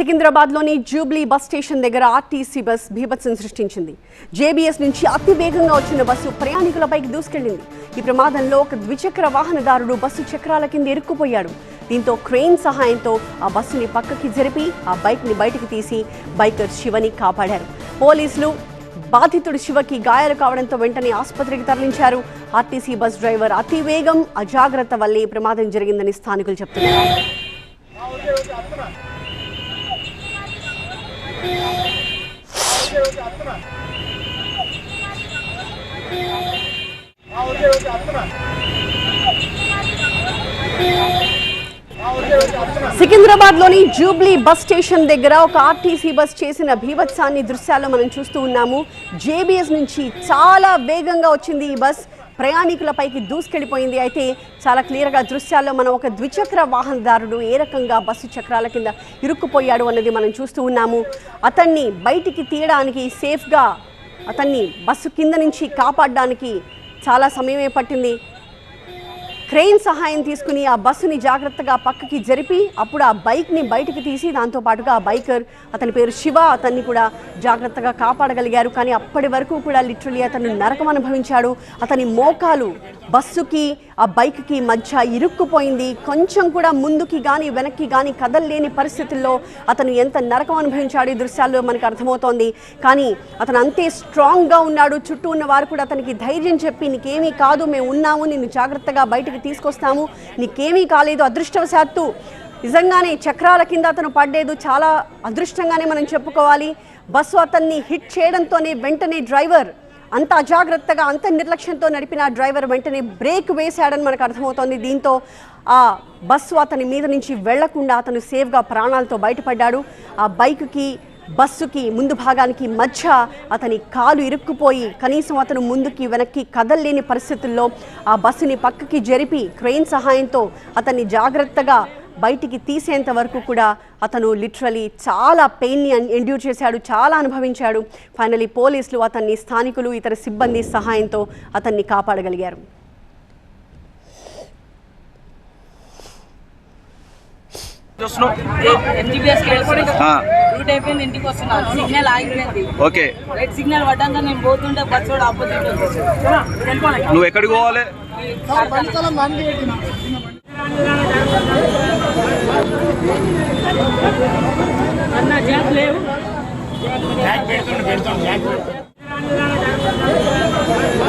సికింద్రాబాద్లోని Jubilee bus station దగ్గర RTC bus బీభత్సం సృష్టించింది. జేబీఎస్ నుంచి అతి వేగంగా వచ్చిన బస్సు ప్రయాణికులపైకి దూసుకెళ్లింది. ఈ ప్రమాదంలో ఒక ద్విచక్ర వాహనదారుడు బస్సు చక్రాల కింద ఇరుక్కుపోయాడు. దీంతో క్రెయిన్ సహాయంతో ఆ బస్సుని పక్కకి జరిపి ఆ బైక్ని బయటికి తీసి బైకర్ శివని కాపాడారు. పోలీసులు బాధితుడు శివకి గాయాలు కావడంతో వెంటనే ఆసుపత్రికి తరలించారు. ఆర్టీసీ బస్ డ్రైవర్ అతి వేగం అజాగ్రత్త వల్లే ప్రమాదం జరిగిందని స్థానికులు చెప్తున్నారు. సికింద్రాబాద్లోని జూబ్లీ బస్ స్టేషన్ దగ్గర ఒక ఆర్టీసీ బస్ చేసిన భీభత్సాన్ని దృశ్యాల్లో మనం చూస్తూ ఉన్నాము. జేబీఎస్ నుంచి చాలా వేగంగా వచ్చింది ఈ బస్, ప్రయాణికులపైకి దూసుకెళ్ళిపోయింది. అయితే చాలా క్లియర్గా దృశ్యాల్లో మనం ఒక ద్విచక్ర వాహనదారుడు ఏ రకంగా బస్సు చక్రాల కింద ఇరుక్కుపోయాడు అన్నది మనం చూస్తూ ఉన్నాము. అతన్ని బయటికి తీయడానికి, సేఫ్గా అతన్ని బస్సు కింద నుంచి కాపాడడానికి చాలా సమయమే పట్టింది. క్రెయిన్ సహాయం తీసుకుని ఆ బస్సుని జాగ్రత్తగా పక్కకి జరిపి అప్పుడు ఆ బైక్ని బయటికి తీసి దాంతోపాటుగా ఆ బైకర్, అతని పేరు శివ, అతన్ని కూడా జాగ్రత్తగా కాపాడగలిగారు. కానీ అప్పటి వరకు కూడా లిటరలీ అతను నరకం అనుభవించాడు. అతని మోకాలు బస్సుకి ఆ బైక్కి మధ్య ఇరుక్కుపోయింది. కొంచెం కూడా ముందుకి కానీ వెనక్కి కానీ కదలలేని పరిస్థితుల్లో అతను ఎంత నరకం అనుభవించాడు ఈ దృశ్యాల్లో మనకు అర్థమవుతోంది. కానీ అతను అంతే స్ట్రాంగ్గా ఉన్నాడు. చుట్టూ ఉన్న వారు కూడా అతనికి ధైర్యం చెప్పి, నీకేమీ కాదు, మేము ఉన్నాము, నిన్ను జాగ్రత్తగా బయటకు తీసుకొస్తాము, నీకేమీ కాలేదు. అదృష్టవశాత్తు నిజంగానే చక్రాల కింద అతను పడ్లేదు, చాలా అదృష్టంగానే మనం చెప్పుకోవాలి. బస్సు అతన్ని హిట్ చేయడంతోనే వెంటనే డ్రైవర్ అంత అజాగ్రత్తగా, అంత నిర్లక్ష్యంతో నడిపిన డ్రైవర్ వెంటనే బ్రేక్ వేశాడని మనకు అర్థమవుతోంది. దీంతో ఆ బస్సు అతని మీద నుంచి వెళ్లకుండా అతను సేఫ్గా ప్రాణాలతో బయటపడ్డాడు. ఆ బైక్కి బస్సుకి ముందు భాగానికి మధ్య అతని కాలు ఇరుక్కుపోయి కనీసం అతను ముందుకి వెనక్కి కదలలేని పరిస్థితుల్లో ఆ బస్సుని పక్కకి జరిపి క్రెయిన్ సహాయంతో అతన్ని జాగ్రత్తగా బయటికి తీసేంత వరకు కూడా అతను లిటరలీ చాలా పెయిన్ని ఎండ్యూర్ చేశాడు, చాలా అనుభవించాడు. ఫైనలీ పోలీసులు అతన్ని, స్థానికులు, ఇతర సిబ్బంది సహాయంతో అతన్ని కాపాడగలిగారు. సిగ్నల్ ఆగిపోయింది. ఓకే, రెడ్ సిగ్నల్ పడ్డాక నేను పోతుంటే బస్ కూడా ఆపోజిట్. నువ్వు ఎక్కడికి పోవాలి? అన్న జాక్ లేవు.